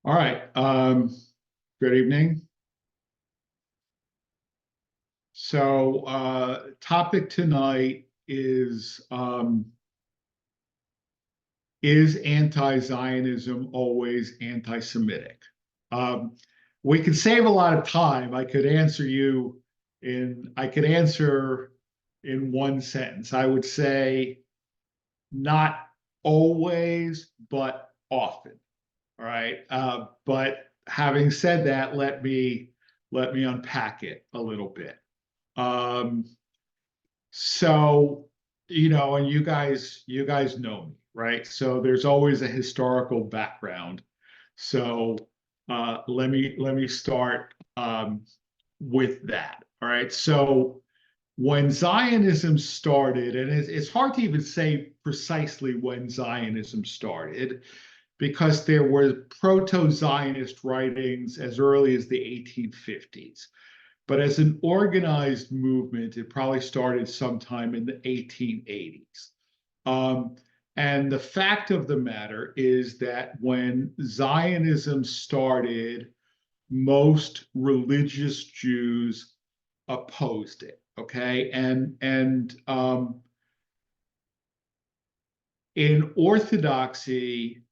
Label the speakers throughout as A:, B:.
A: All right. Good evening. Topic tonight is anti-Zionism always anti-Semitic? Um, we could save a lot of time. I could answer in one sentence. I would say not always, but often. All right. But having said that, let me unpack it a little bit. Um, so, and you guys know me, right? So there's always a historical background. So let me start with that. All right. So when Zionism started, and it's hard to even say precisely when Zionism started, because there were proto-Zionist writings as early as the 1850s. But as an organized movement, it probably started sometime in the 1880s. Um, and the fact of the matter is that when Zionism started, most religious Jews opposed it. Okay, and in Orthodoxy,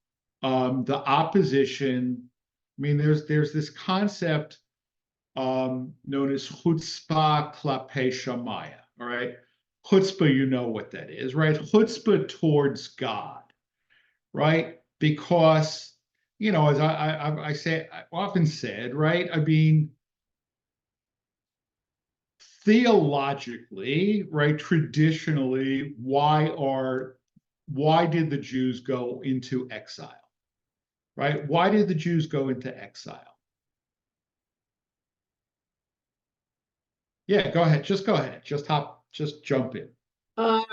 A: the opposition. I mean, there's this concept known as chutzpah klapei shamaya. All right, chutzpah, you know what that is, right? Chutzpah towards God, right? Because as I often said, right? I mean, theologically, right? Traditionally, why did the Jews go into exile? Right? Why did the Jews go into exile? Yeah, go ahead. Just go ahead. Just jump in.
B: Um,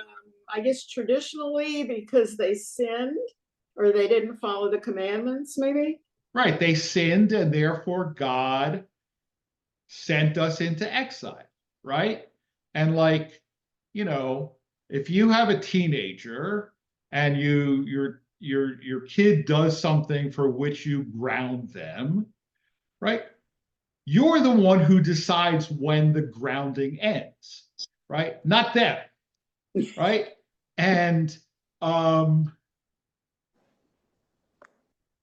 B: I guess traditionally because they sinned or they didn't follow the commandments, maybe.
A: Right. They sinned, and therefore God sent us into exile. Right. And you know, if you have a teenager and your kid does something for which you ground them, right? You're the one who decides when the grounding ends, right? Not them, right? And um,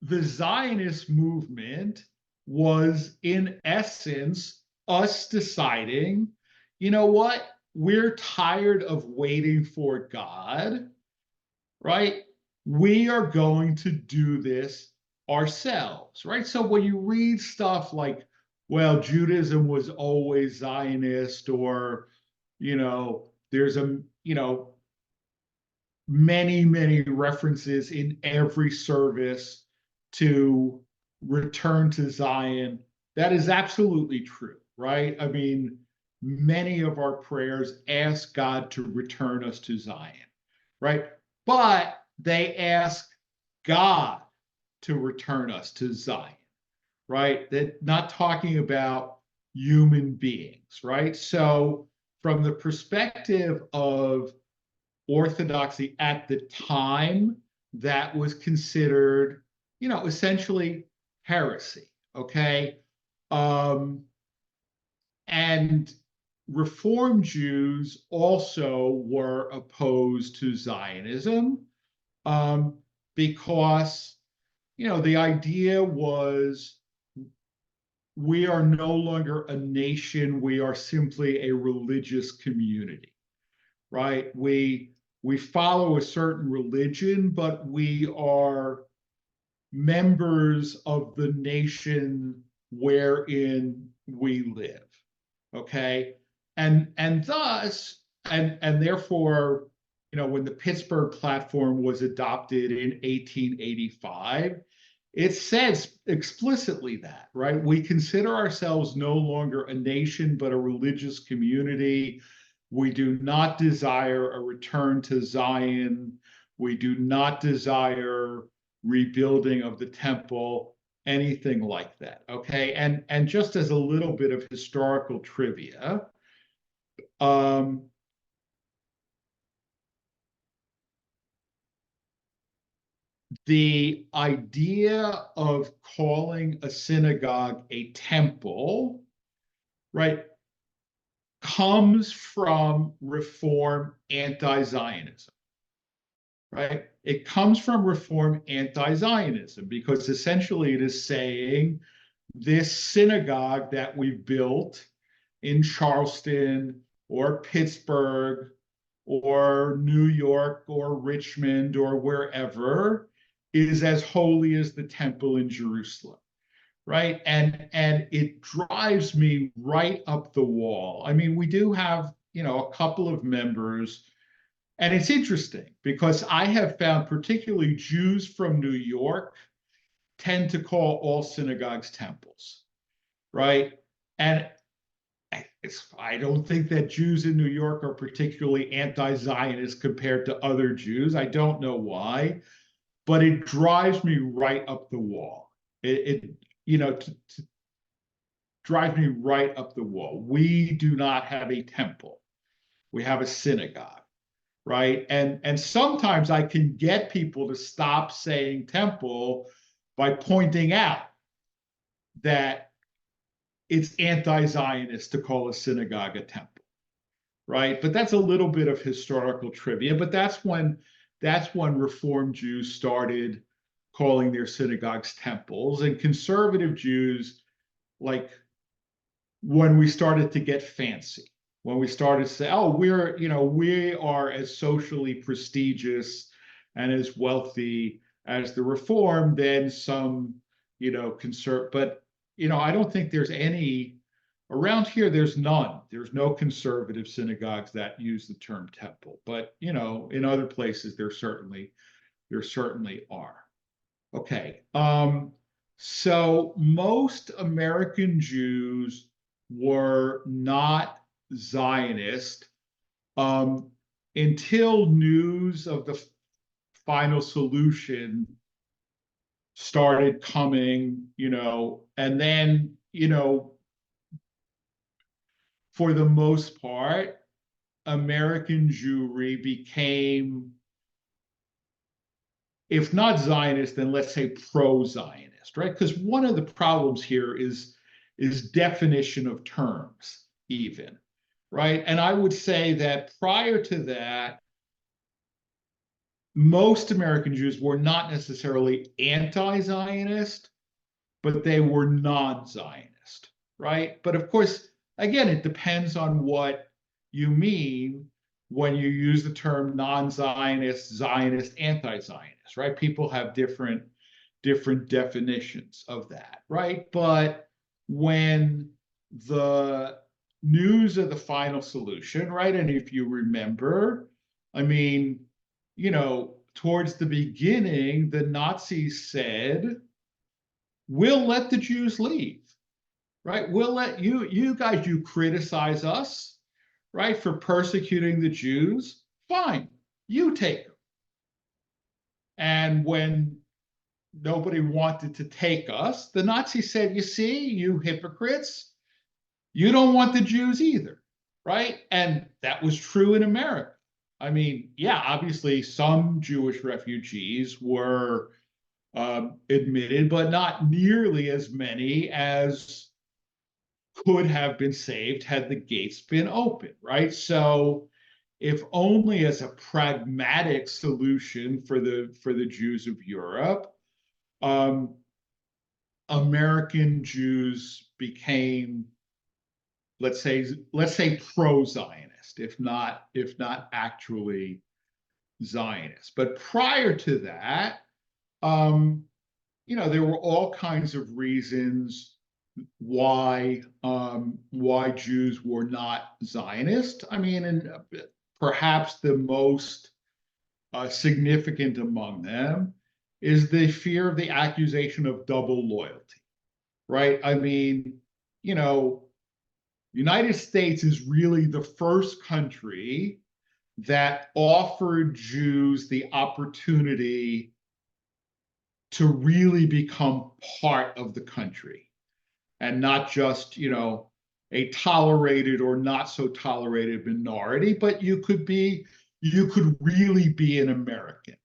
A: the Zionist movement was, in essence, us deciding, you know what? We're tired of waiting for God, right? We are going to do this ourselves, right? So when you read stuff like, well, Judaism was always Zionist, or, there's many references in every service to return to Zion. That is absolutely true, right? I mean, many of our prayers ask God to return us to Zion, right? But they ask God to return us to Zion, right? That not talking about human beings, right? So from the perspective of Orthodoxy at the time, that was considered, essentially heresy. Okay. Um, and Reform Jews also were opposed to Zionism, um, because, the idea was we are no longer a nation, we are simply a religious community, right? We follow a certain religion, but we are members of the nation wherein we live. Okay. And thus, and therefore, when the Pittsburgh Platform was adopted in 1885, it says explicitly that, right? We consider ourselves no longer a nation, but a religious community. We do not desire a return to Zion. We do not desire rebuilding of the temple, anything like that. Okay. And just as a little bit of historical trivia, um, the idea of calling a synagogue a temple, right, comes from Reform anti-Zionism, right? It comes from Reform anti-Zionism because essentially it is saying this synagogue that we built in Charleston or Pittsburgh or New York or Richmond or wherever is as holy as the temple in Jerusalem, right? And it drives me right up the wall. I mean, we do have, a couple of members, and it's interesting because I have found particularly Jews from New York tend to call all synagogues temples, right? And I don't think that Jews in New York are particularly anti-Zionist compared to other Jews. I don't know why, but it drives me right up the wall. It drives me right up the wall. We do not have a temple. We have a synagogue, right? And sometimes I can get people to stop saying temple by pointing out that it's anti-Zionist to call a synagogue a temple, right? But that's a little bit of historical trivia. But that's when Reform Jews started calling their synagogues temples, and conservative Jews, like when we started to get fancy, when we started to say, oh, we are as socially prestigious and as wealthy as the Reform, then some, but, I don't think there's any around here. There's none. There's no conservative synagogues that use the term temple, but, in other places there certainly are. Okay. So most American Jews were not Zionist until news of the final solution started coming, and then, for the most part, American Jewry became, if not Zionist, then let's say pro-Zionist, right? Because one of the problems here is definition of terms, even, right? And I would say that prior to that, most American Jews were not necessarily anti-Zionist, but they were non-Zionist, right? But of course, again, it depends on what you mean when you use the term non-Zionist, Zionist, anti-Zionist, right? People have different definitions of that, right? But when the news of the final solution, right? And if you remember, I mean, towards the beginning, the Nazis said, we'll let the Jews leave, right? We'll let you guys, you criticize us, right, for persecuting the Jews. Fine, you take them. And when nobody wanted to take us, the Nazis said, you see, you hypocrites, you don't want the Jews either, right? And that was true in America. I mean, yeah, obviously some Jewish refugees were admitted, but not nearly as many as could have been saved had the gates been open, right? So, if only as a pragmatic solution for the Jews of Europe, um, American Jews became, let's say pro-Zionist, if not actually Zionist. But prior to that, there were all kinds of reasons why Jews were not Zionist. I mean, and perhaps the most significant among them is the fear of the accusation of double loyalty, right? I mean, United States is really the first country that offered Jews the opportunity to really become part of the country and not just, a tolerated or not so tolerated minority, but you could really be an American,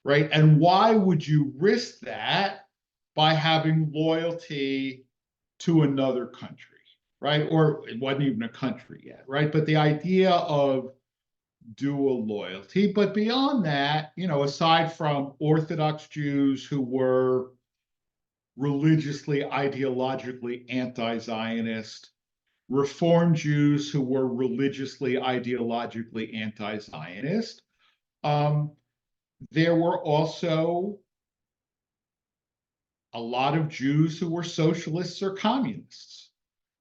A: right? And why would you risk that by having loyalty to another country, right? Or it wasn't even a country yet, right? But the idea of dual loyalty. But beyond that, aside from Orthodox Jews who were religiously, ideologically anti-Zionist, Reform Jews who were religiously, ideologically anti-Zionist, um, there were also a lot of Jews who were socialists or communists,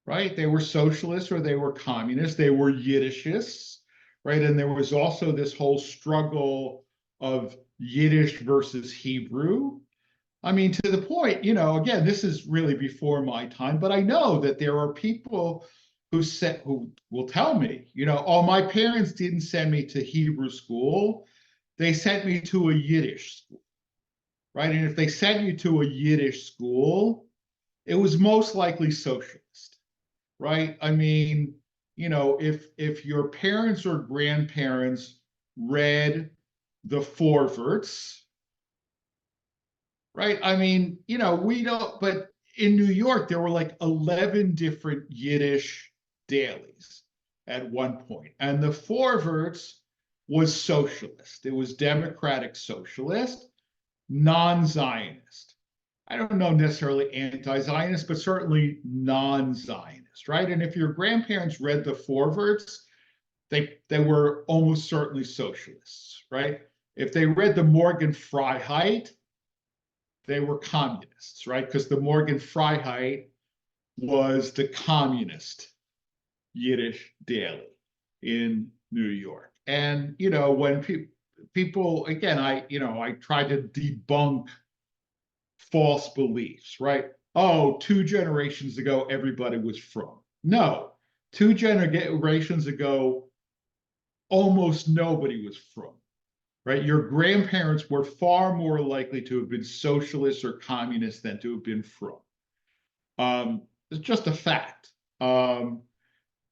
A: right? They were socialists or they were communists. They were Yiddishists, right? And there was also this whole struggle of Yiddish versus Hebrew. I mean, to the point, again, this is really before my time, but I know that there are people who will tell me, oh, my parents didn't send me to Hebrew school. They sent me to a Yiddish school, right? And if they sent you to a Yiddish school, it was most likely socialist, right? I mean, if your parents or grandparents read the Forverts, right? I mean, we don't, but in New York, there were like 11 different Yiddish dailies at one point. And the Forverts was socialist. It was democratic socialist, non-Zionist. I don't know necessarily anti-Zionist, but certainly non-Zionist, right? And if your grandparents read the Forverts, they were almost certainly socialists, right? If they read the Morgan Freiheit, they were communists, right? Because the Morgan Freiheit was the communist Yiddish daily in New York. And, when people, again, I try to debunk false beliefs, right? Oh, 2 generations ago, everybody was from. No, 2 generations ago, almost nobody was from, right? Your grandparents were far more likely to have been socialists or communists than to have been from. It's just a fact.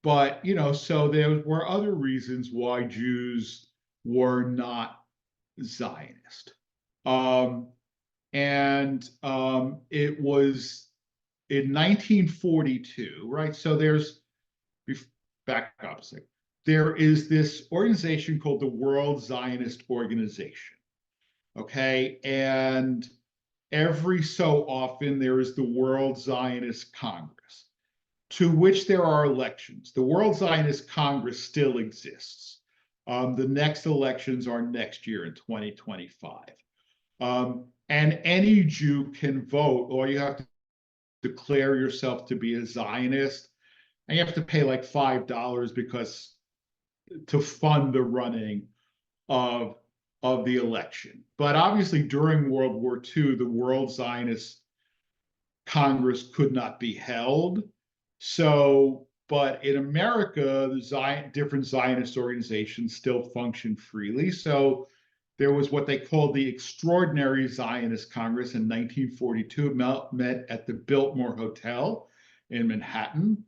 A: But, so there were other reasons why Jews were not Zionist. And it was in 1942, right? So back up a second. There is this organization called the World Zionist Organization, okay? And every so often there is the World Zionist Congress, to which there are elections. The World Zionist Congress still exists. The next elections are next year in 2025. And any Jew can vote. All you have to declare yourself to be a Zionist, and you have to pay like $5 because to fund the running of the election. But obviously, during World War II, the World Zionist Congress could not be held. So, but in America, the different Zionist organizations still function freely. So there was what they called the Extraordinary Zionist Congress in 1942, met at the Biltmore Hotel in Manhattan,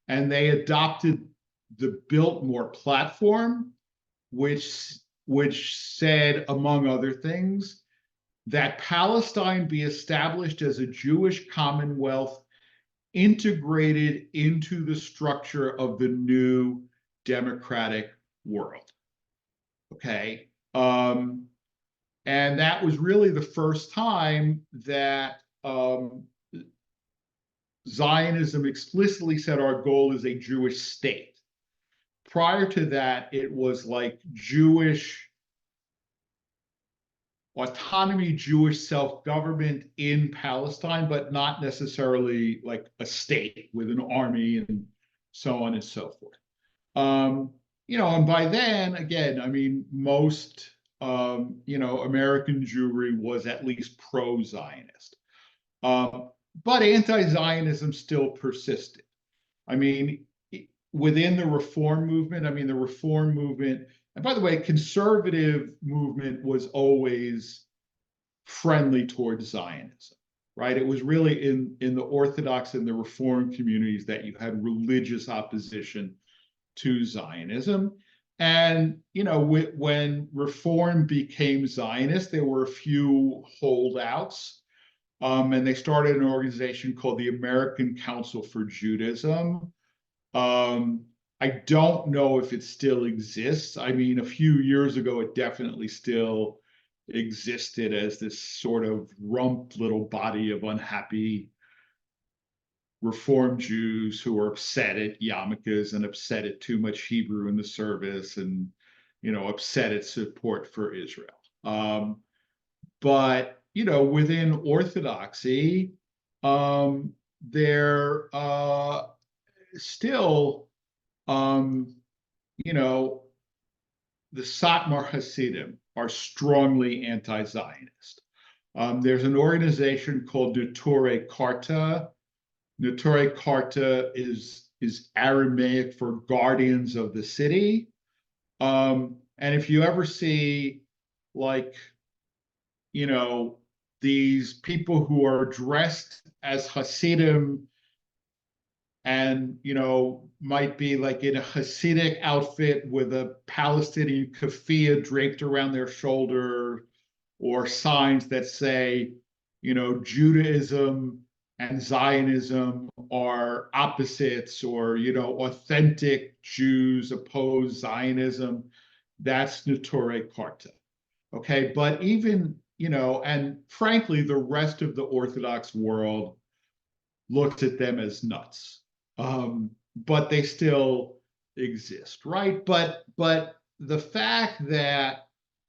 A: and they adopted the Biltmore platform, which said, among other things, that Palestine be established as a Jewish commonwealth integrated into the structure of the new democratic world. Okay. And that was really the first time that Zionism explicitly said our goal is a Jewish state. Prior to that, it was like Jewish autonomy, Jewish self-government in Palestine, but not necessarily like a state with an army and so on and so forth. And by then, again, I mean, most, American Jewry was at least pro-Zionist. But anti-Zionism still persisted. I mean, within the reform movement, and by the way, conservative movement was always friendly towards Zionism, right? It was really in the Orthodox and the Reform communities that you had religious opposition to Zionism. And, when Reform became Zionist, there were a few holdouts, and they started an organization called the American Council for Judaism. Um, I don't know if it still exists. I mean, a few years ago, it definitely still existed as this sort of rump little body of unhappy Reform Jews who were upset at yarmulkes and upset at too much Hebrew in the service and, upset at support for Israel. But, within Orthodoxy, there still, you know, the Satmar Hasidim are strongly anti-Zionist. There's an organization called Neturei Karta. Neturei Karta is Aramaic for guardians of the city. And if you ever see, like, these people who are dressed as Hasidim and, might be like in a Hasidic outfit with a Palestinian keffiyeh draped around their shoulder, or signs that say, Judaism and Zionism are opposites, or, authentic Jews oppose Zionism. That's Neturei Karta. Okay. But even, and frankly, the rest of the Orthodox world looks at them as nuts. But they still exist, right? But the fact that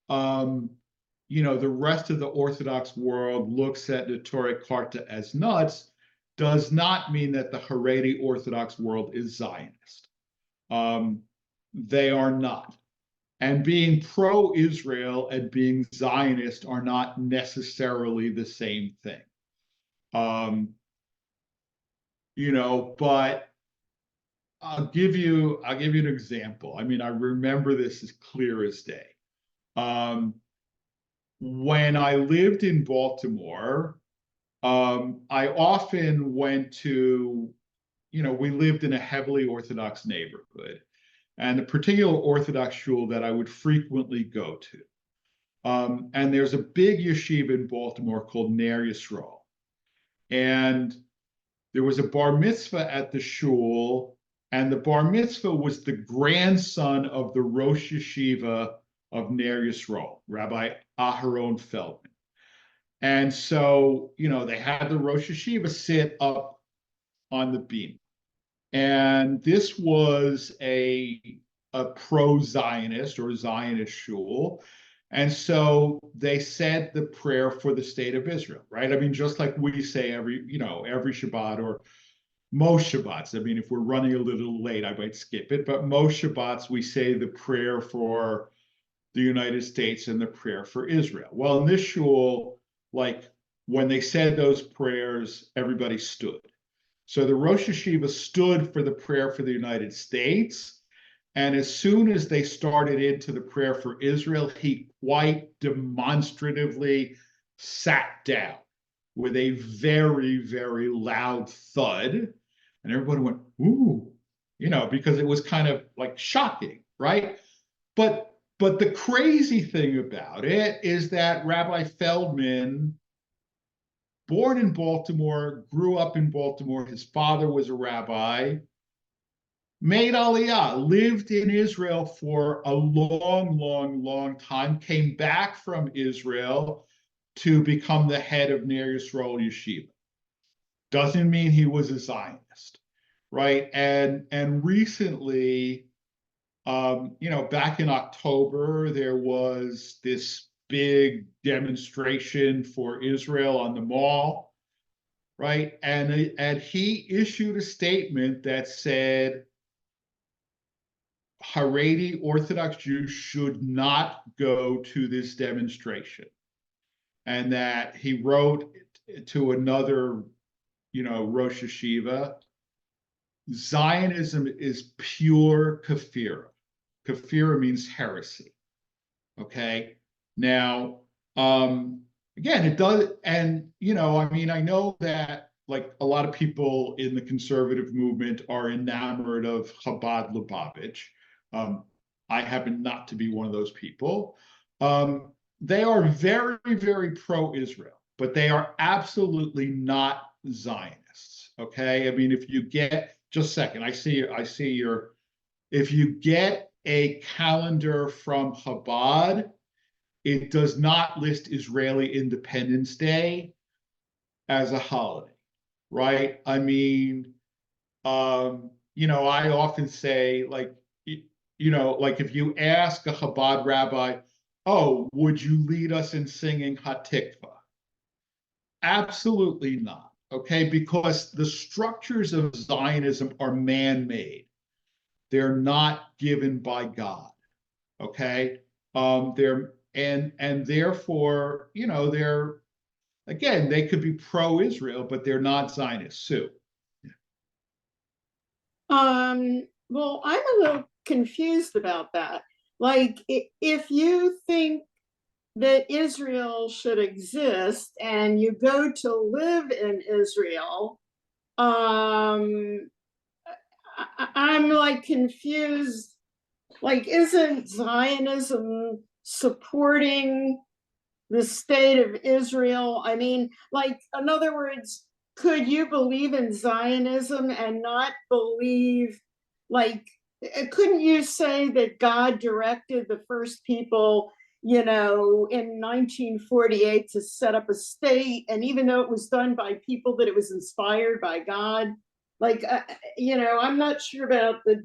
A: the rest of the Orthodox world looks at Neturei Karta as nuts does not mean that the Haredi Orthodox world is Zionist. They are not. And being pro-Israel and being Zionist are not necessarily the same thing. But I'll give you an example. I mean, I remember this as clear as day. When I lived in Baltimore, I often went to, we lived in a heavily Orthodox neighborhood, and a particular Orthodox shul that I would frequently go to. And there's a big yeshiva in Baltimore called Ner Yisrael. And there was a bar mitzvah at the shul, and the bar mitzvah was the grandson of the Rosh Yeshiva of Ner Yisrael, Rabbi Aharon Feldman. And so, they had the Rosh Yeshiva sit up on the beam. And this was a pro-Zionist or Zionist shul. And so they said the prayer for the state of Israel, right? I mean, just like we say every Shabbat, or most Shabbats. I mean, if we're running a little late, I might skip it, but most Shabbats, we say the prayer for the United States and the prayer for Israel. Well, in this shul, like, when they said those prayers, everybody stood. So the Rosh Yeshiva stood for the prayer for the United States. And as soon as they started into the prayer for Israel, he quite demonstratively sat down with a very, very loud thud. And everybody went, ooh, because it was kind of like shocking, right? But the crazy thing about it is that Rabbi Feldman, born in Baltimore, grew up in Baltimore, his father was a rabbi, made Aliyah, lived in Israel for a long, long, long time, came back from Israel to become the head of Ner Yisrael Yeshiva. Doesn't mean he was a Zionist, right? And recently, back in October, there was this big demonstration for Israel on the mall, right? And he issued a statement that said Haredi Orthodox Jews should not go to this demonstration, and that he wrote to another, Rosh Yeshiva, Zionism is pure kafira. Kafira means heresy. Okay. Now, again, it does, and I mean, I know that, like, a lot of people in the conservative movement are enamored of Chabad Lubavitch. I happen not to be one of those people. They are very, very pro-Israel, but they are absolutely not Zionists. Okay, I mean, if you get just a second, I see your. If you get a calendar from Chabad, it does not list Israeli Independence Day as a holiday, right? I mean, I often say, like, like if you ask a Chabad rabbi, oh, would you lead us in singing Hatikva? Absolutely not. Okay, because the structures of Zionism are man-made. They're not given by God. Okay, they're and therefore, they're again, they could be pro-Israel, but they're not Zionists. Sue.
B: Well, I'm a little confused about that. Like, if you think that Israel should exist and you go to live in Israel, um, I'm like confused. Like, isn't Zionism supporting the state of Israel? I mean, like, in other words, could you believe in Zionism and not believe, like, couldn't you say that God directed the first people, in 1948 to set up a state? And even though it was done by people that it was inspired by God, like, I'm not sure about the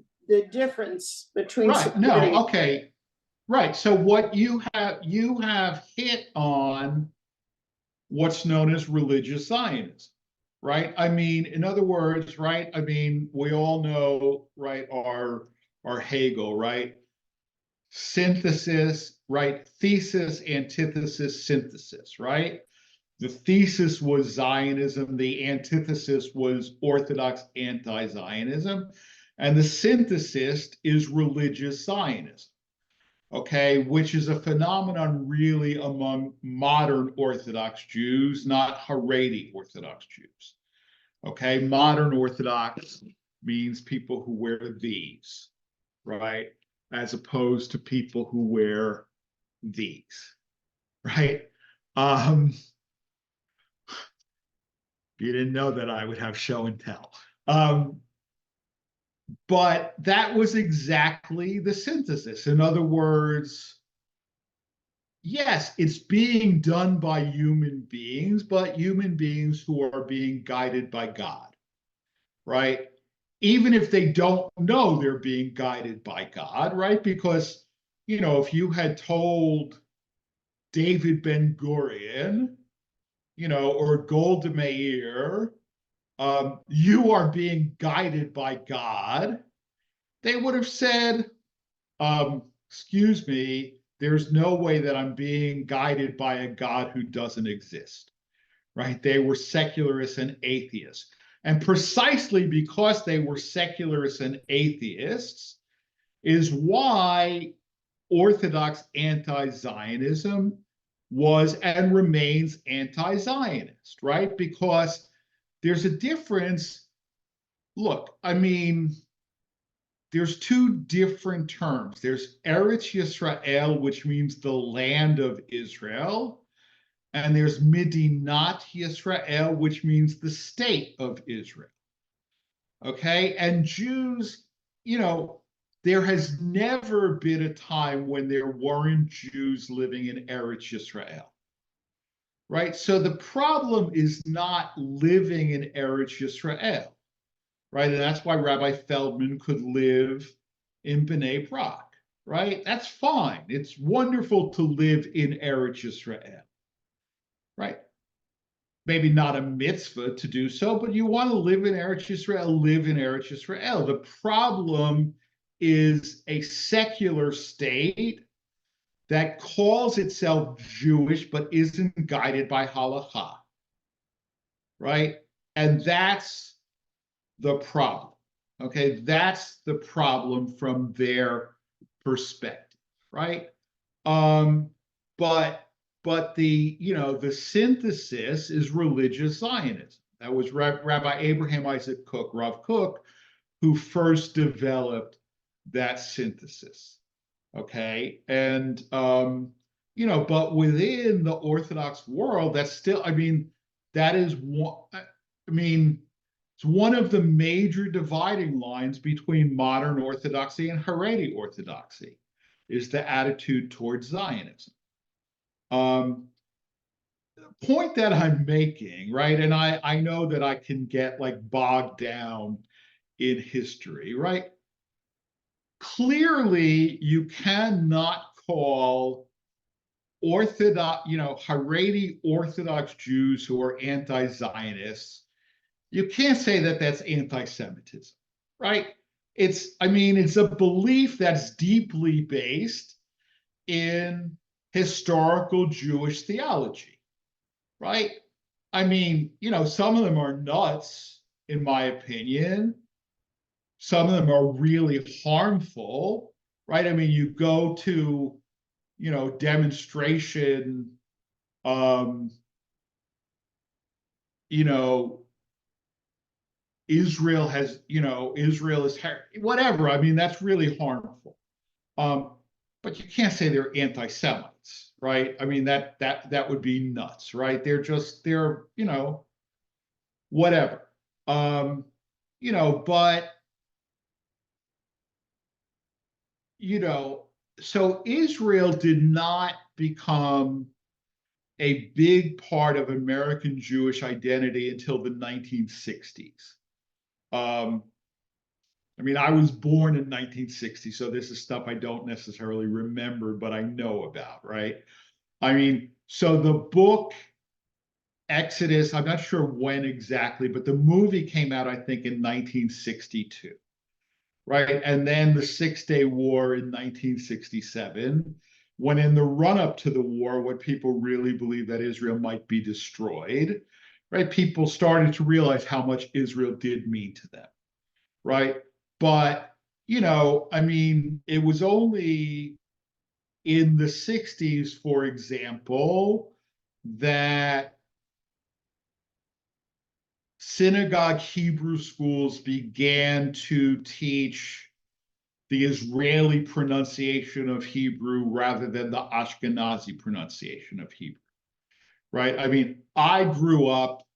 B: difference between
A: Right. No.
B: supporting.
A: Okay. Right. So what you have hit on what's known as religious Zionism, right? I mean, in other words, right? I mean, we all know, right, our Hegel, right? Synthesis, right? Thesis, antithesis, synthesis, right? The thesis was Zionism, the antithesis was Orthodox anti-Zionism, and the synthesis is religious Zionism, okay, which is a phenomenon really among modern Orthodox Jews, not Haredi Orthodox Jews. Okay, modern Orthodox means people who wear these, right, as opposed to people who wear these, right? Um, you didn't know that I would have show and tell. But that was exactly the synthesis. In other words, yes, it's being done by human beings, but human beings who are being guided by God, right? Even if they don't know they're being guided by God, right? Because, if you had told David Ben Gurion, or Golda Meir, you are being guided by God, they would have said, excuse me, there's no way that I'm being guided by a God who doesn't exist, right? They were secularists and atheists. And precisely because they were secularists and atheists is why Orthodox anti-Zionism was and remains anti-Zionist, right? Because there's a difference. Look, I mean, there's two different terms. There's Eretz Yisrael, which means the land of Israel, and there's Midinat Yisrael, which means the state of Israel. Okay, and Jews, there has never been a time when there weren't Jews living in Eretz Yisrael, right? So the problem is not living in Eretz Yisrael, right? And that's why Rabbi Feldman could live in Bnei Brak, right? That's fine. It's wonderful to live in Eretz Yisrael, right? Maybe not a mitzvah to do so, but you want to live in Eretz Yisrael, live in Eretz Yisrael. The problem is a secular state that calls itself Jewish but isn't guided by halakha, right? And that's the problem. Okay, that's the problem from their perspective, right? Um, but the synthesis is religious Zionism. That was Rabbi Abraham Isaac Kook, Rav Kook, who first developed that synthesis. Okay. And, but within the Orthodox world, that's still, I mean, that is one, I mean, it's one of the major dividing lines between modern Orthodoxy and Haredi Orthodoxy is the attitude towards Zionism. Um, Point that I'm making, right? And I know that I can get like bogged down in history, right? Clearly, you cannot call Orthodox, Haredi Orthodox Jews who are anti-Zionists. You can't say that that's anti-Semitism, right? I mean, it's a belief that's deeply based in historical Jewish theology, right? I mean, some of them are nuts, in my opinion. Some of them are really harmful, right? I mean, you go to, demonstration, um, you know, Israel is whatever. I mean, that's really harmful. Um, but you can't say they're anti-Semites, right? I mean, that would be nuts, right? They're whatever. Um, but you know, so Israel did not become a big part of American Jewish identity until the 1960s. Um, I mean, I was born in 1960, so this is stuff I don't necessarily remember, but I know about, right? I mean, so the book Exodus, I'm not sure when exactly, but the movie came out, I think, in 1962, right? And then the Six-Day War in 1967, when in the run-up to the war, when people really believed that Israel might be destroyed, right? People started to realize how much Israel did mean to them, right? But, I mean, it was only in the 60s, for example, that synagogue Hebrew schools began to teach the Israeli pronunciation of Hebrew rather than the Ashkenazi pronunciation of Hebrew, right? I mean, I grew up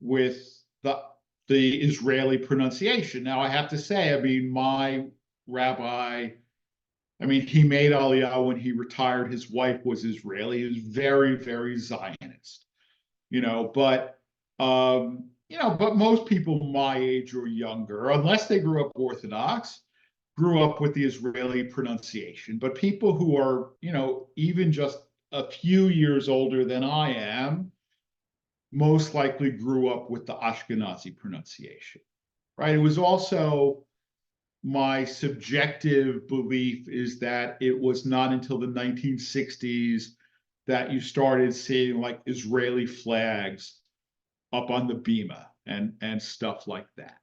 A: with the Israeli pronunciation. Now, I have to say, I mean, my rabbi, I mean, he made Aliyah when he retired. His wife was Israeli. He was very, very Zionist, but but most people my age or younger, unless they grew up Orthodox, grew up with the Israeli pronunciation. But people who are, even just a few years older than I am, most likely grew up with the Ashkenazi pronunciation, right? It was also my subjective belief is that it was not until the 1960s that you started seeing like Israeli flags up on the bima and stuff like that.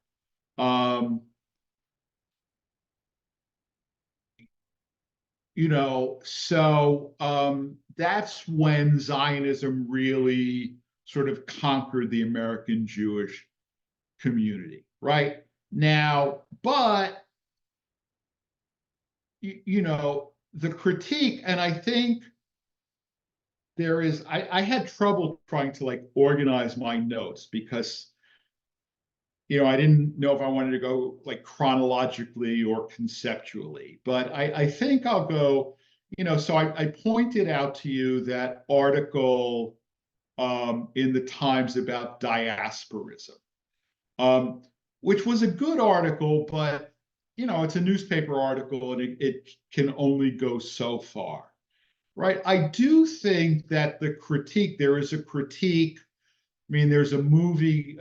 A: That's when Zionism really sort of conquered the American Jewish community, right? Now, but the critique, and I think I had trouble trying to like organize my notes because I didn't know if I wanted to go like chronologically or conceptually, but I think I'll go, so I pointed out to you that article in the Times about diasporism, um, which was a good article, but it's a newspaper article and it can only go so far, right? I do think that there is a critique. I mean, there's a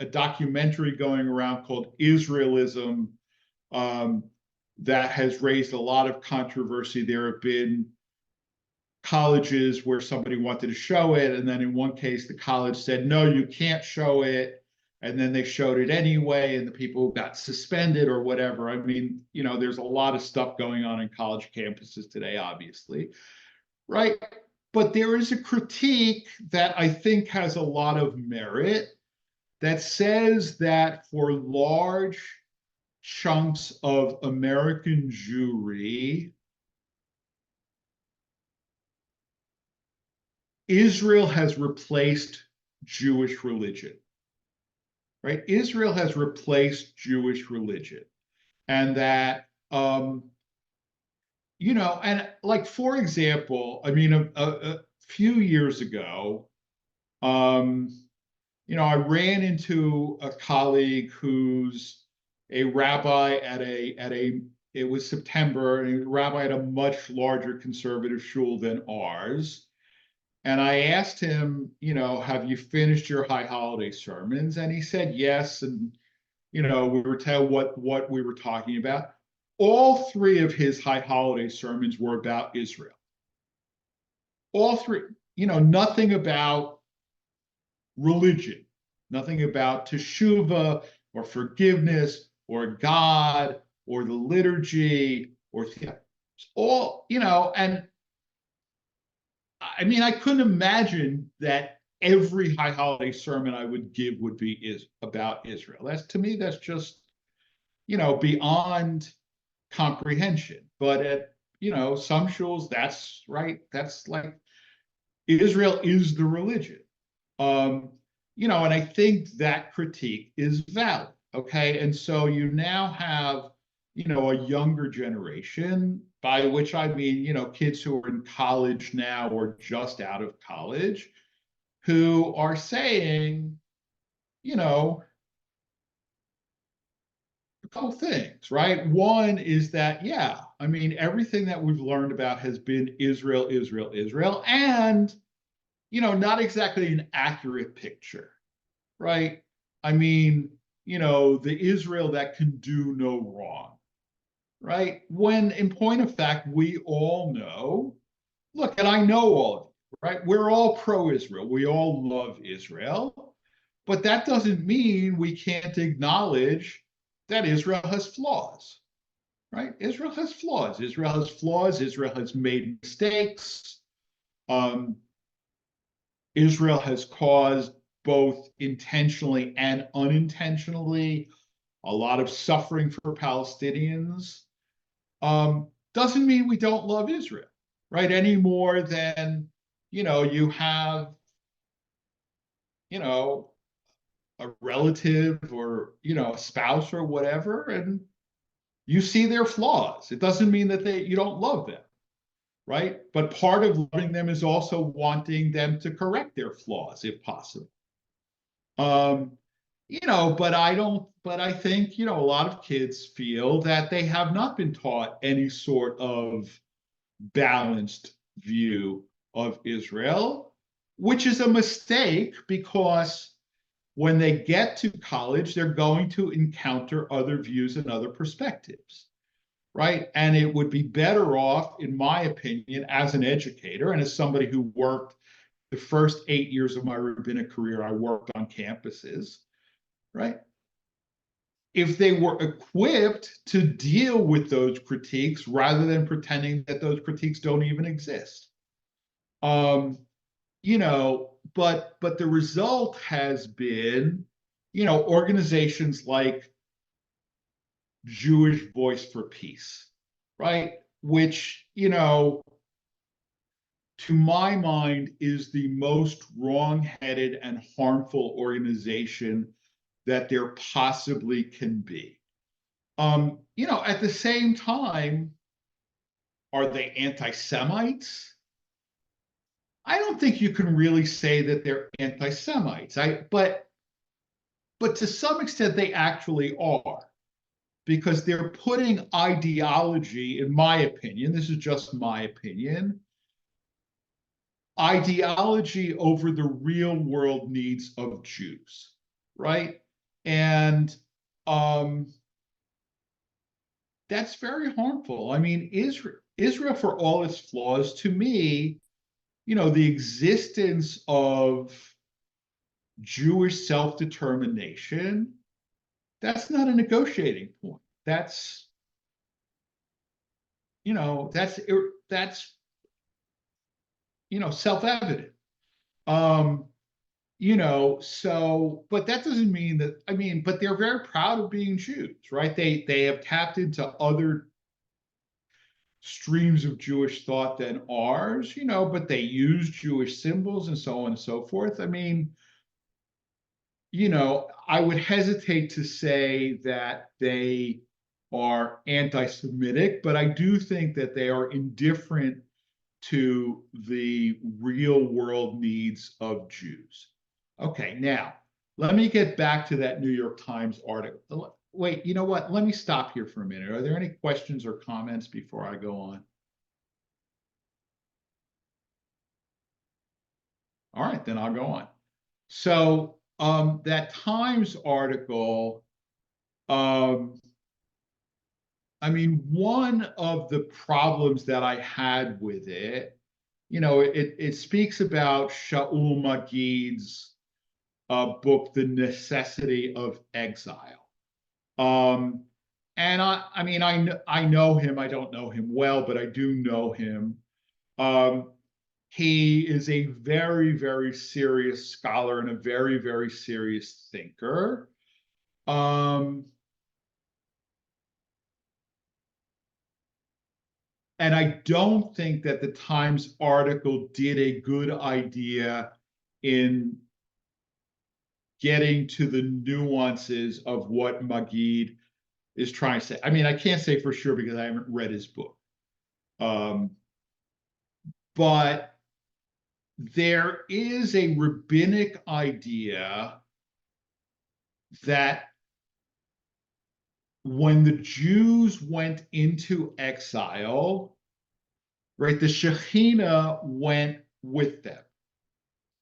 A: documentary going around called Israelism um, that has raised a lot of controversy. There have been colleges where somebody wanted to show it, and then in one case, the college said, no, you can't show it. And then they showed it anyway, and the people got suspended or whatever. I mean, there's a lot of stuff going on in college campuses today, obviously, right? But there is a critique that I think has a lot of merit that says that for large chunks of American Jewry, Israel has replaced Jewish religion, right? Israel has replaced Jewish religion, and that and like, for example, I mean, a few years ago, um, I ran into a colleague who's a rabbi it was September, and a rabbi at a much larger conservative shul than ours. And I asked him, have you finished your high holiday sermons? And he said yes. And, we were told what we were talking about. All three of his high holiday sermons were about Israel. All three, nothing about religion, nothing about teshuvah or forgiveness or God or the liturgy or all, and I mean, I couldn't imagine that every high holiday sermon I would give would be about Israel. That's, to me, that's just, beyond comprehension. But at, some shuls, that's right. That's like, Israel is the religion. Um, and I think that critique is valid. Okay. And so you now have, a younger generation, by which I mean, kids who are in college now or just out of college, who are saying, you know, a couple things, right? One is that, yeah, I mean, everything that we've learned about has been Israel, Israel, Israel, and, not exactly an accurate picture, right? I mean, the Israel that can do no wrong, right? When in point of fact, we all know, look, and I know all of you, right? We're all pro-Israel. We all love Israel. But that doesn't mean we can't acknowledge that Israel has flaws, right? Israel has flaws. Israel has flaws. Israel has made mistakes. Um, Israel has caused, both intentionally and unintentionally, a lot of suffering for Palestinians. Doesn't mean we don't love Israel, right? Any more than, you have, you know, a relative or, a spouse or whatever, and you see their flaws. It doesn't mean that you don't love them, right? But part of loving them is also wanting them to correct their flaws if possible. Um, but I think, a lot of kids feel that they have not been taught any sort of balanced view of Israel, which is a mistake, because when they get to college, they're going to encounter other views and other perspectives, right? And it would be better off, in my opinion, as an educator and as somebody who worked the first 8 years of my rabbinic career, I worked on campuses, right? If they were equipped to deal with those critiques rather than pretending that those critiques don't even exist. But the result has been, organizations like Jewish Voice for Peace, right? Which, to my mind, is the most wrong-headed and harmful organization that there possibly can be. At the same time, are they anti-Semites? I don't think you can really say that they're anti-Semites. But to some extent they actually are, because they're putting ideology, in my opinion, this is just my opinion, ideology over the real world needs of Jews, right? And that's very harmful. I mean, Israel, for all its flaws, to me, the existence of Jewish self-determination, that's not a negotiating point. That's, that's self-evident. Um, but that doesn't mean that, I mean, but they're very proud of being Jews, right? They have tapped into other streams of Jewish thought than ours, but they use Jewish symbols and so on and so forth. I mean, I would hesitate to say that they are anti-Semitic, but I do think that they are indifferent to the real world needs of Jews. Okay, now let me get back to that New York Times article. Wait, you know what? Let me stop here for a minute. Are there any questions or comments before I go on? All right, then I'll go on. So that Times article, I mean, one of the problems that I had with it, it speaks about Shaul Magid's book, The Necessity of Exile. And I mean, I know him. I don't know him well, but I do know him. He is a very, very serious scholar and a very, very serious thinker. And I don't think that the Times article did a good idea in getting to the nuances of what Magid is trying to say. I mean, I can't say for sure because I haven't read his book. But there is a rabbinic idea that when the Jews went into exile, right, the Shekhinah went with them.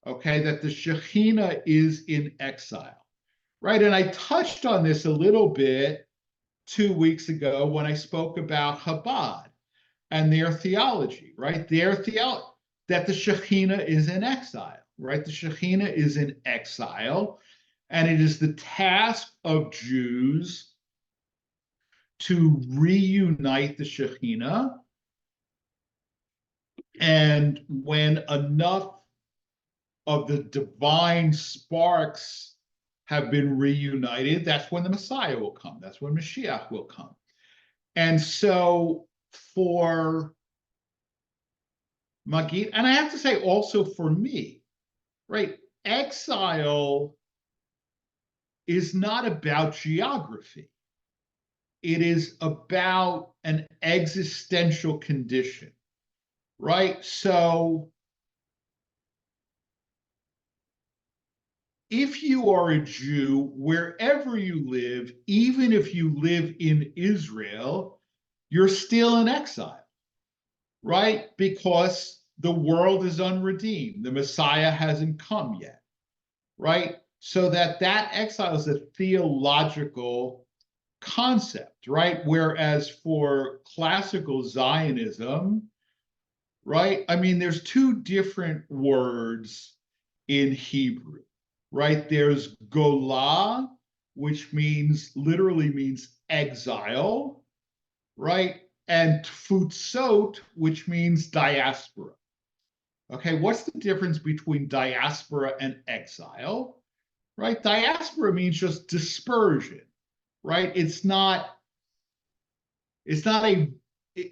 A: Okay, that the Shekhinah is in exile, right? And I touched on this a little bit 2 weeks ago when I spoke about Chabad and their theology, right? Their theology that the Shekhinah is in exile, right? The Shekhinah is in exile, and it is the task of Jews to reunite the Shekhinah. And when enough of the divine sparks have been reunited, that's when the Messiah will come. That's when Mashiach will come. And so for Magid, and I have to say also for me, right, exile is not about geography. It is about an existential condition, right? So if you are a Jew, wherever you live, even if you live in Israel, you're still in exile, right? Because the world is unredeemed. The Messiah hasn't come yet, right? So that exile is a theological concept, right? Whereas for classical Zionism, right? I mean, there's two different words in Hebrew, right? There's Golah, which literally means exile, right? And Tfutzot, which means diaspora. Okay, what's the difference between diaspora and exile? Right? Diaspora means just dispersion, right? It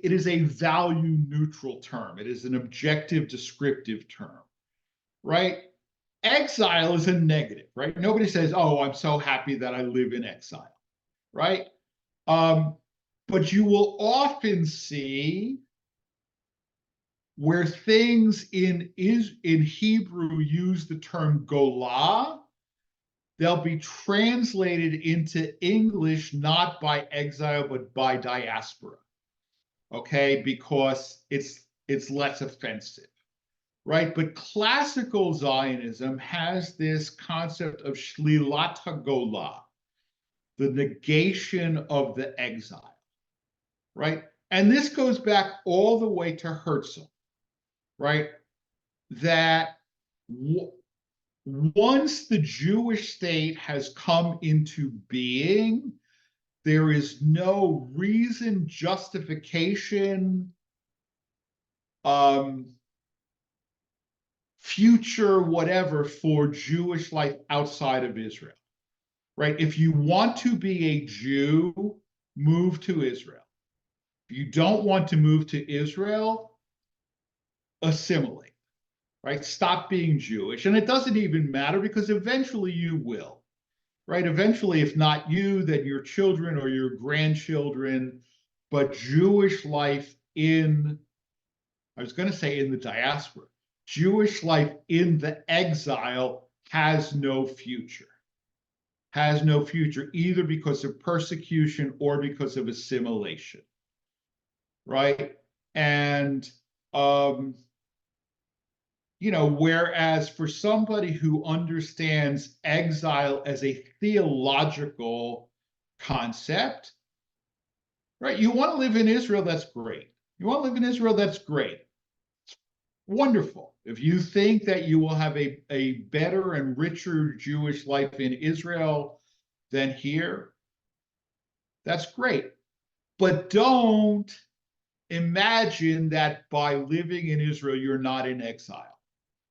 A: is a value neutral term. It is an objective descriptive term, right? Exile is a negative, right? Nobody says, oh, I'm so happy that I live in exile, right? But you will often see where things in Hebrew use the term golah, they'll be translated into English not by exile but by diaspora. Okay, because it's less offensive, right? But classical Zionism has this concept of shlilat hagolah, the negation of the exile, right? And this goes back all the way to Herzl, right? That once the Jewish state has come into being, there is no reason, justification, future, whatever, for Jewish life outside of Israel, right? If you want to be a Jew, move to Israel, If you don't want to move to Israel, assimilate, right? Stop being Jewish. And it doesn't even matter because eventually you will, right? Eventually, if not you, then your children or your grandchildren. But Jewish life I was going to say in the diaspora, Jewish life in the exile has no future. Has no future either because of persecution or because of assimilation, right? And whereas for somebody who understands exile as a theological concept, right? You want to live in Israel, that's great. You want to live in Israel, that's great. Wonderful. If you think that you will have a better and richer Jewish life in Israel than here, that's great. But don't imagine that by living in Israel, you're not in exile.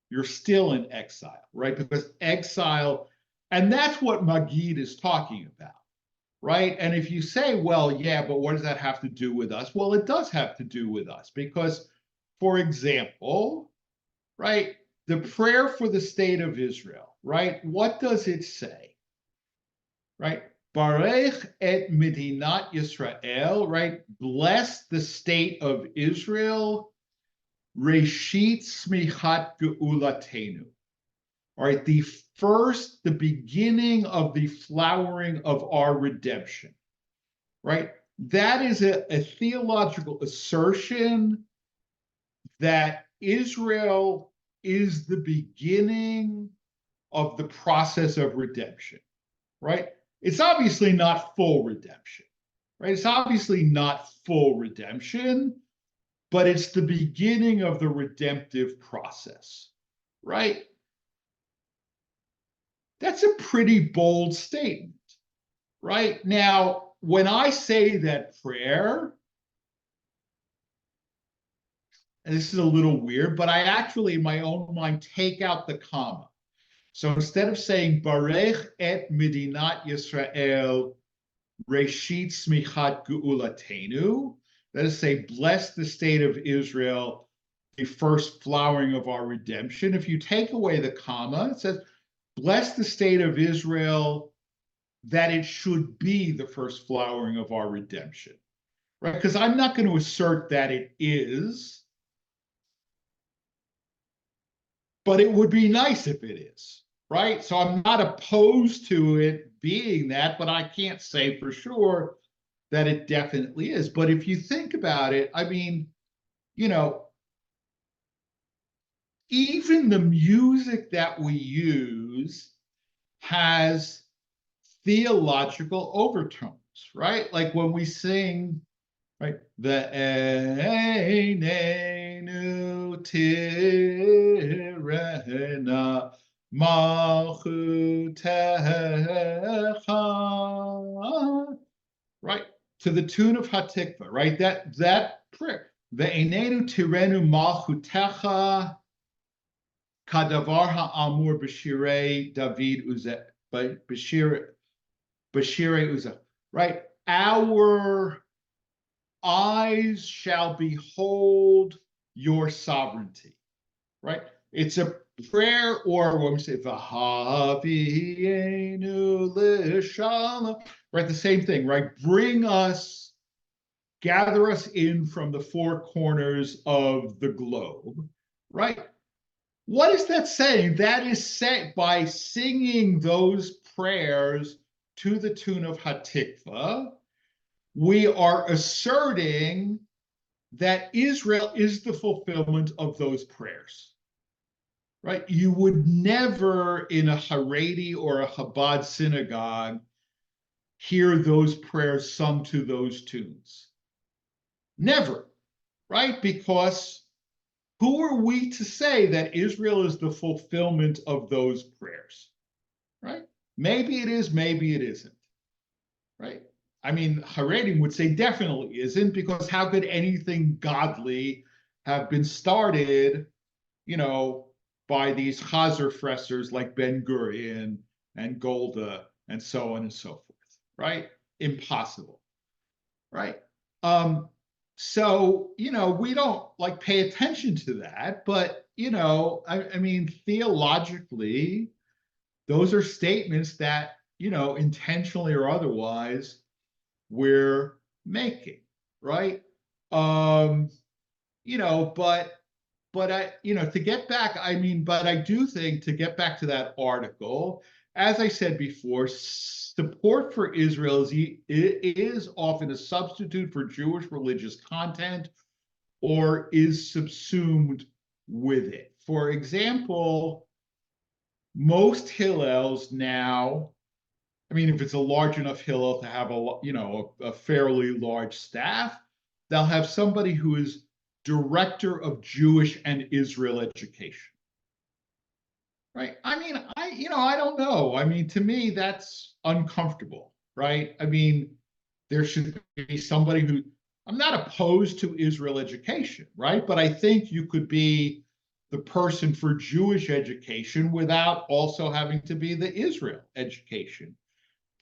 A: You're still in exile, right? Because exile, and that's what Magid is talking about, right? And if you say, well, yeah, but what does that have to do with us? Well, it does have to do with us because, for example, right, the prayer for the state of Israel, right? What does it say? Right? Barech et Medinat Yisrael, right? Bless the state of Israel. Reshit smichat geulatenu. All right, the beginning of the flowering of our redemption, right? That is a theological assertion that Israel is the beginning of the process of redemption, right? It's obviously not full redemption, right? It's obviously not full redemption, but it's the beginning of the redemptive process, right? That's a pretty bold statement, right? Now, when I say that prayer, and this is a little weird, but I actually, in my own mind, take out the comma. So instead of saying Barech et Medinat Yisrael Reshit Smichat Geulatenu, that is, say, bless the state of Israel, the first flowering of our redemption. If you take away the comma, it says, bless the state of Israel, that it should be the first flowering of our redemption, right? Because I'm not going to assert that it is, but it would be nice if it is, right? So I'm not opposed to it being that, but I can't say for sure that it definitely is. But if you think about it, I mean, you know, even the music that we use has theological overtones, right? Like when we sing, right, the Einenu Tirena Malchutecha, right, to the tune of Hatikva, right? That prayer, the Einenu Tirenu Malchutecha Kadavar Ha'amur B'Shirei David Uzzah, B'Shirei Uzzah, right? Our eyes shall behold your sovereignty, right? It's a prayer, or when we say V'havienu l'shalom, right? The same thing, right? Gather us in from the four corners of the globe, right? What is that saying? That is said by singing those prayers to the tune of Hatikva. We are asserting that Israel is the fulfillment of those prayers, right? You would never in a Haredi or a Chabad synagogue hear those prayers sung to those tunes. Never, right? Because who are we to say that Israel is the fulfillment of those prayers, right? Maybe it is, maybe it isn't, right? I mean, Haredim would say definitely isn't, because how could anything godly have been started, by these Chazer fressers like Ben Gurion and Golda and so on and so forth, right? Impossible, right? So, we don't like pay attention to that, but, I mean, theologically, those are statements that, intentionally or otherwise, we're making, right? Um, but I, to get back, I mean, but I do think to get back to that article, as I said before, support for Israel is often a substitute for Jewish religious content or is subsumed with it. For example, most Hillels now, I mean, if it's a large enough Hillel to have a fairly large staff, they'll have somebody who is director of Jewish and Israel education. Right. I mean, I don't know. I mean, to me, that's uncomfortable, right? I mean, there should be somebody who, I'm not opposed to Israel education, right? But I think you could be the person for Jewish education without also having to be the Israel education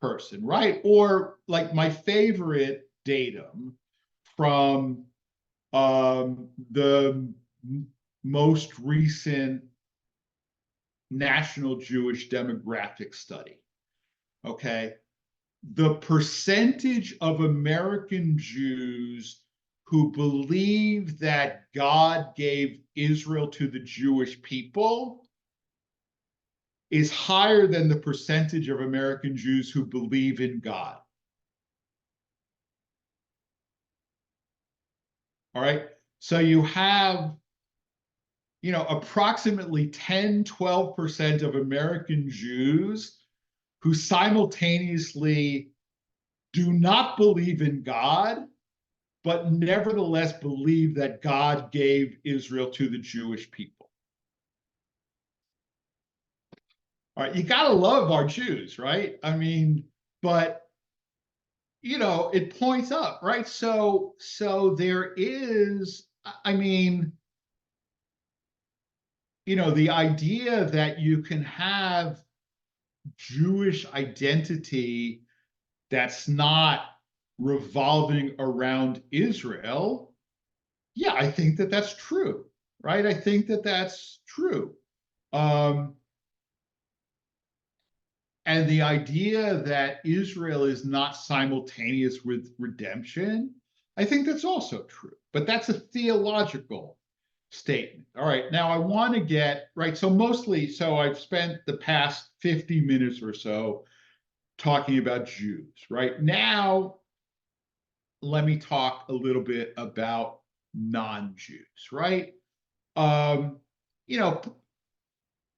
A: person, right? Or like my favorite datum from the most recent National Jewish Demographic Study. Okay. The percentage of American Jews who believe that God gave Israel to the Jewish people is higher than the percentage of American Jews who believe in God. All right. So you have, approximately 10, 12% of American Jews who simultaneously do not believe in God, but nevertheless believe that God gave Israel to the Jewish people. All right, you got to love our Jews, right? I mean, but it points up, right? So there is, I mean, the idea that you can have Jewish identity that's not revolving around Israel, yeah, I think that that's true, right? I think that that's true. Um, and the idea that Israel is not simultaneous with redemption, I think that's also true. But that's a theological statement. All right, now I want to get, right, so I've spent the past 50 minutes or so talking about Jews, right? Now, let me talk a little bit about non-Jews, right? Um, you know,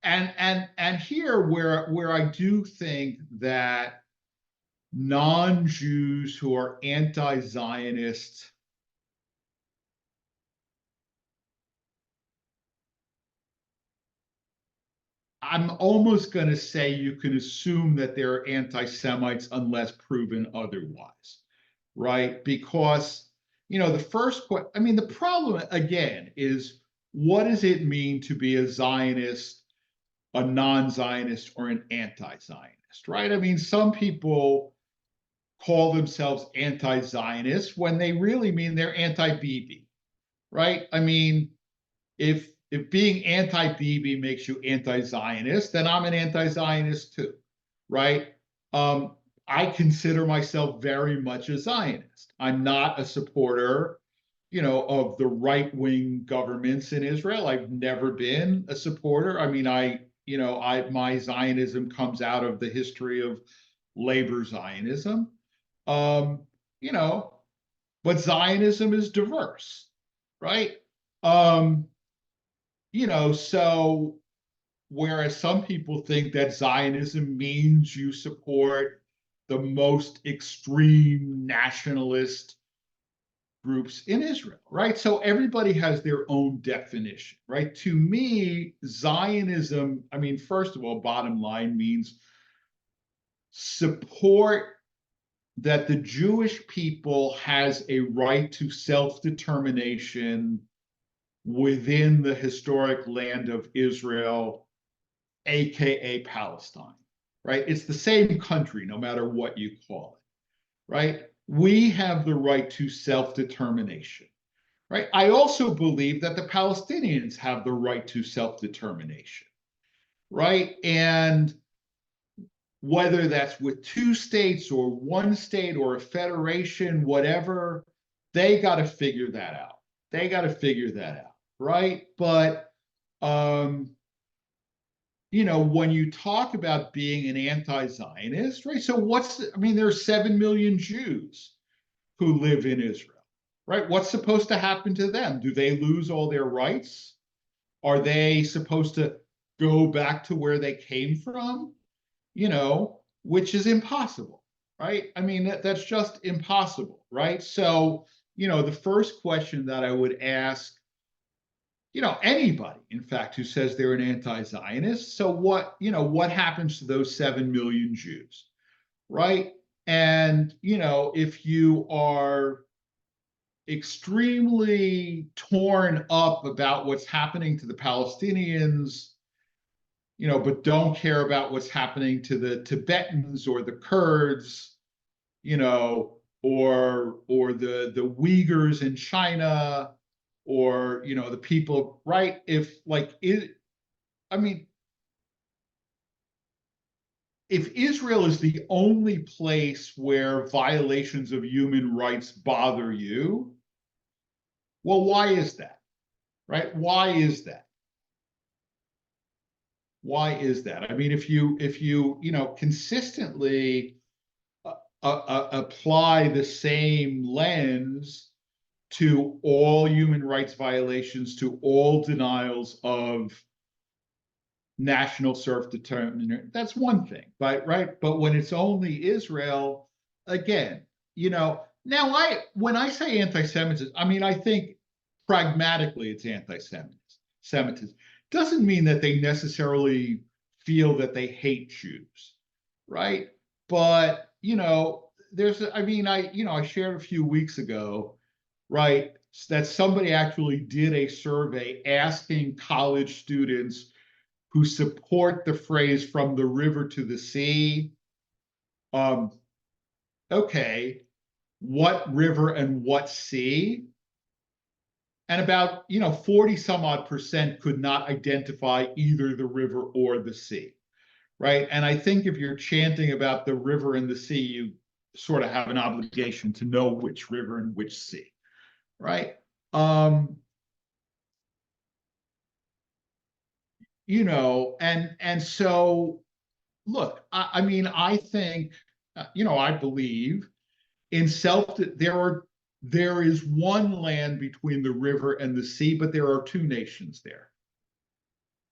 A: and here where I do think that non-Jews who are anti-Zionist, I'm almost going to say you can assume that they're anti-Semites unless proven otherwise, right? Because, the first question, I mean, the problem again is what does it mean to be a Zionist, a non-Zionist, or an anti-Zionist, right? I mean, some people call themselves anti-Zionist when they really mean they're anti-Bibi, right? I mean, if being anti-Bibi makes you anti-Zionist, then I'm an anti-Zionist too, right? Um, I consider myself very much a Zionist. I'm not a supporter, of the right-wing governments in Israel. I've never been a supporter. I mean, my Zionism comes out of the history of labor Zionism. Um, you know, but Zionism is diverse, right? Um, so whereas some people think that Zionism means you support the most extreme nationalist groups in Israel, right? So everybody has their own definition, right? To me, Zionism, I mean, first of all, bottom line means support that the Jewish people has a right to self-determination within the historic land of Israel, AKA Palestine, right? It's the same country, no matter what you call it, right? we have the right to self-determination, right? I also believe that the Palestinians have the right to self-determination, right? And whether that's with two states or one state or a federation, whatever, they got to figure that out. They got to figure that out, right? But um, when you talk about being an anti-Zionist, right? So I mean, there are 7 million Jews who live in Israel, right? What's supposed to happen to them? Do they lose all their rights? Are they supposed to go back to where they came from? Which is impossible, right? I mean, that's just impossible, right? So, the first question that I would ask, anybody, in fact, who says they're an anti-Zionist, so what happens to those 7 million Jews, right? And, if you are extremely torn up about what's happening to the Palestinians, but don't care about what's happening to the Tibetans or the Kurds, or the Uyghurs in China, or the people, right? If like it, I mean, if Israel is the only place where violations of human rights bother you, well, why is that? Right? Why is that? Why is that? I mean, if you consistently apply the same lens to all human rights violations, to all denials of national self-determination, that's one thing, but right. But when it's only Israel, again, now when I say anti-Semitism, I mean I think pragmatically it's anti-Semitism. Doesn't mean that they necessarily feel that they hate Jews, right? But I mean, I shared a few weeks ago, right, that somebody actually did a survey asking college students who support the phrase "from the river to the sea." Um, okay, what river and what sea? And about 40 some odd percent could not identify either the river or the sea, right? And I think if you're chanting about the river and the sea, you sort of have an obligation to know which river and which sea, right? Um, and so look, I mean, I think, I believe in there is one land between the river and the sea, but there are two nations there,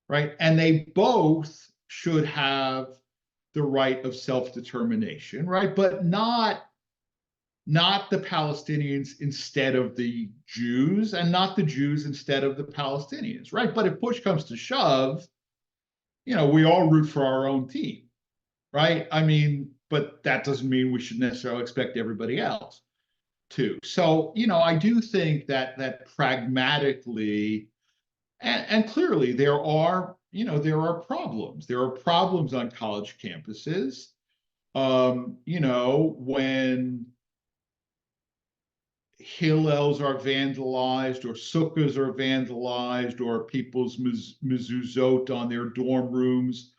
A: right? And they both should have the right of self-determination, right? But not the Palestinians instead of the Jews, and not the Jews instead of the Palestinians, right? But if push comes to shove, we all root for our own team, right? I mean, but that doesn't mean we should necessarily expect everybody else to. So, I do think that pragmatically and clearly there are problems. There are problems on college campuses. When Hillels are vandalized, or sukkahs are vandalized, or people's mezuzot on their dorm rooms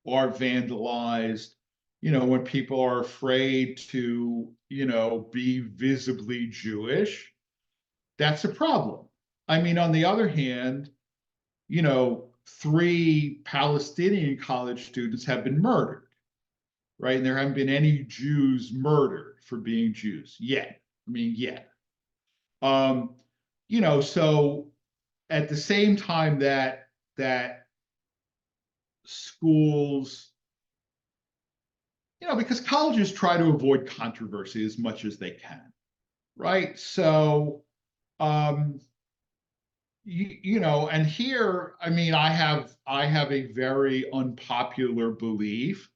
A: are vandalized, when people are afraid to, be visibly Jewish, that's a problem. I mean, on the other hand, 3 Palestinian college students have been murdered, right? And there haven't been any Jews murdered for being Jews yet. I mean, yet. Um, so at the same time that schools, because colleges try to avoid controversy as much as they can, right? So, um, and here, I mean, I have a very unpopular belief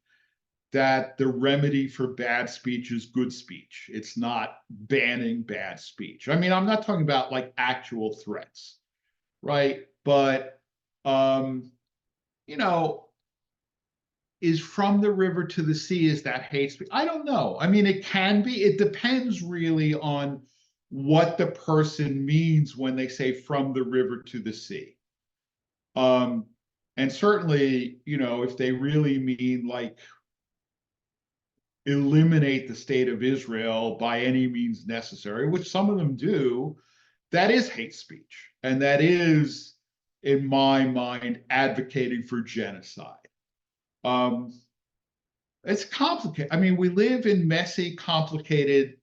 A: that the remedy for bad speech is good speech. It's not banning bad speech. I mean, I'm not talking about like actual threats, right? But um, you know, is from the river to the sea, is that hate speech? I don't know. I mean, it can be. It depends really on what the person means when they say from the river to the sea. Um, and certainly, if they really mean like eliminate the state of Israel by any means necessary, which some of them do, that is hate speech. And that is, in my mind, advocating for genocide. Um, it's complicated. I mean, we live in messy, complicated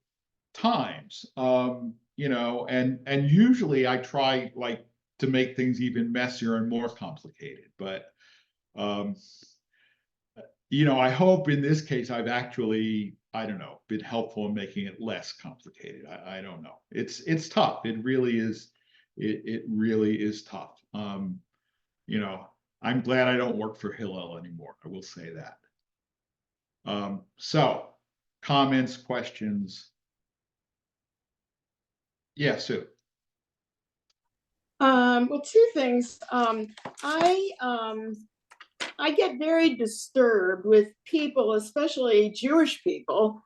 A: times, and usually I try like to make things even messier and more complicated. But um, I hope in this case I've actually, I don't know, been helpful in making it less complicated. I don't know. It's tough. It really is. It really is tough. You know, I'm glad I don't work for Hillel anymore. I will say that. So, comments, questions? Yeah, Sue.
B: Well, two things. I I get very disturbed with people, especially Jewish people,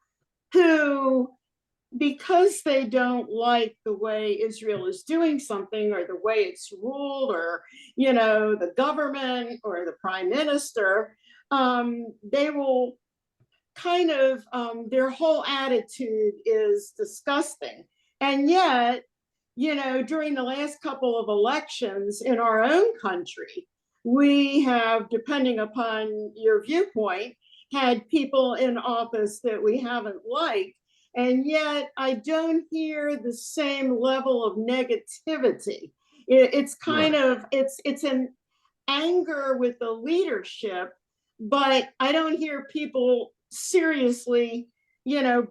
B: who, because they don't like the way Israel is doing something or the way it's ruled or, the government or the prime minister, they will kind of, their whole attitude is disgusting. And yet, during the last couple of elections in our own country, we have, depending upon your viewpoint, had people in office that we haven't liked. And yet, I don't hear the same level of negativity. It's kind
A: Right.
B: of it's an anger with the leadership, but I don't hear people seriously,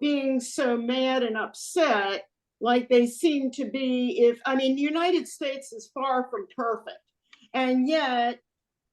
B: being so mad and upset like they seem to be. If I mean, the United States is far from perfect, and yet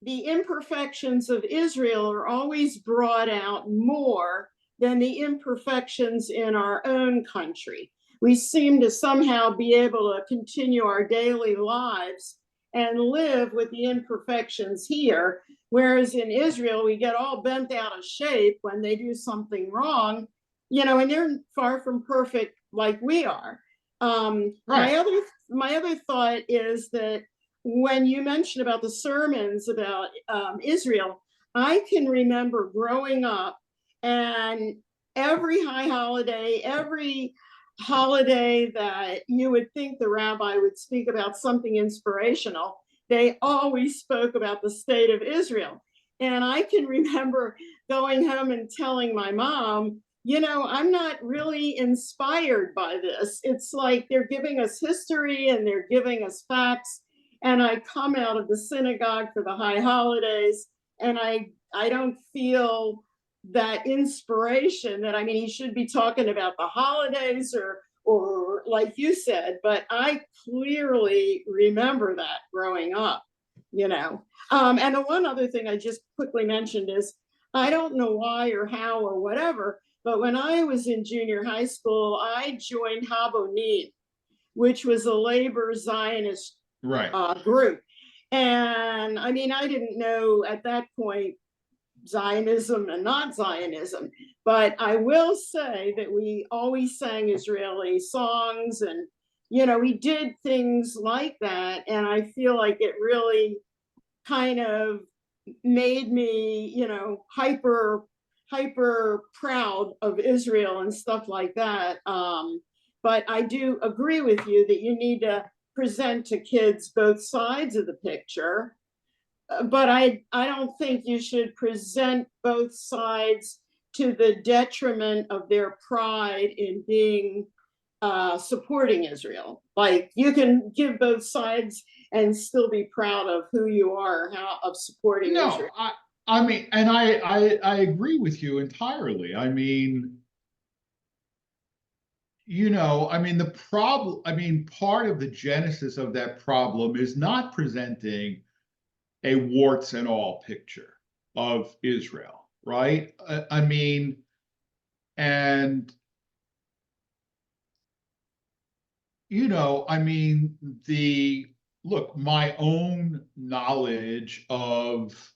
B: the imperfections of Israel are always brought out more than the imperfections in our own country. We seem to somehow be able to continue our daily lives and live with the imperfections here, whereas in Israel, we get all bent out of shape when they do something wrong, and they're far from perfect like we are.
A: Right.
B: My other thought is that when you mentioned about the sermons about Israel, I can remember growing up and every every holiday that you would think the rabbi would speak about something inspirational, they always spoke about the state of Israel. And I can remember going home and telling my mom, I'm not really inspired by this. It's like they're giving us history and they're giving us facts, and I come out of the synagogue for the high holidays, and I don't feel that inspiration that, I mean, he should be talking about the holidays or like you said, but I clearly remember that growing up, and the one other thing I just quickly mentioned is, I don't know why or how or whatever, but when I was in junior high school, I joined Habonim, which was a labor Zionist
A: Right.
B: group. And I mean, I didn't know at that point Zionism and not Zionism, but I will say that we always sang Israeli songs, and, we did things like that. And I feel like it really kind of made me, hyper proud of Israel and stuff like that. But I do agree with you that you need to present to kids both sides of the picture. But I don't think you should present both sides to the detriment of their pride in being supporting Israel. Like, you can give both sides and still be proud of who you are, how of supporting
A: No,
B: Israel.
A: I mean, and I agree with you entirely. I mean, I mean, the problem, I mean, part of the genesis of that problem is not presenting a warts and all picture of Israel, right? I mean, and I mean, the look, my own knowledge of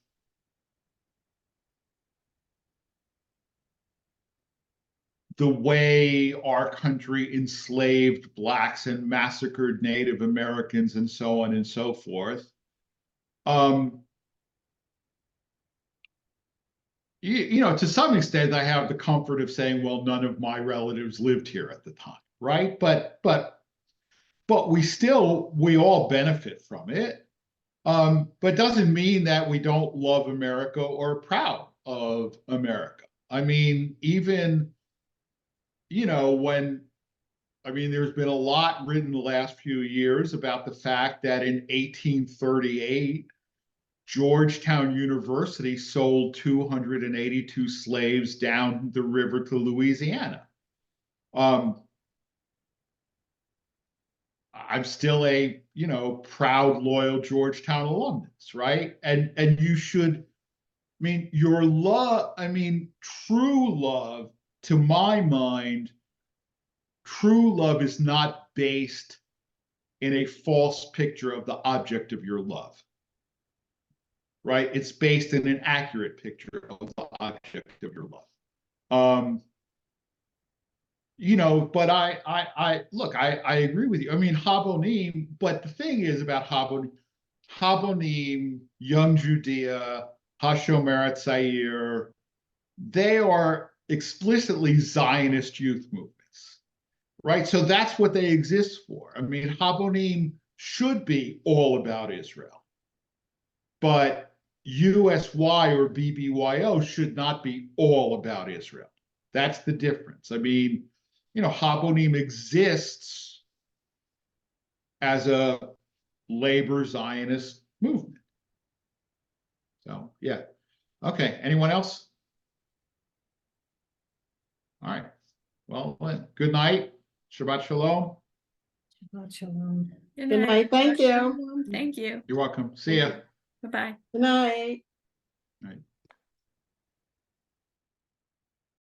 A: the way our country enslaved blacks and massacred Native Americans and so on and so forth. You know, to some extent, I have the comfort of saying, well, none of my relatives lived here at the time, right? But we all benefit from it. But doesn't mean that we don't love America or are proud of America. I mean, even, you know, there's been a lot written the last few years about the fact that in 1838, Georgetown University sold 282 slaves down the river to Louisiana. I'm still a, you know, proud, loyal Georgetown alumnus, right? And you should, your love, true love, to my mind, true love is not based in a false picture of the object of your love, right? It's based in an accurate picture of the object of your love. You know, but I look, I agree with you. I mean, Habonim, but the thing is about Habonim, Young Judea, Hashomer Tzair, they are explicitly Zionist youth movements, right? So that's what they exist for. I mean, Habonim should be all about Israel, but USY or BBYO should not be all about Israel. That's the difference. I mean, you know, Habonim exists as a labor Zionist movement. So, yeah. Okay. Anyone else? All right. Well, good night. Shabbat Shalom.
C: Shabbat shalom.
B: Good night. Thank you.
C: Thank you.
A: You're welcome. See ya.
C: Bye-bye.
B: Good night.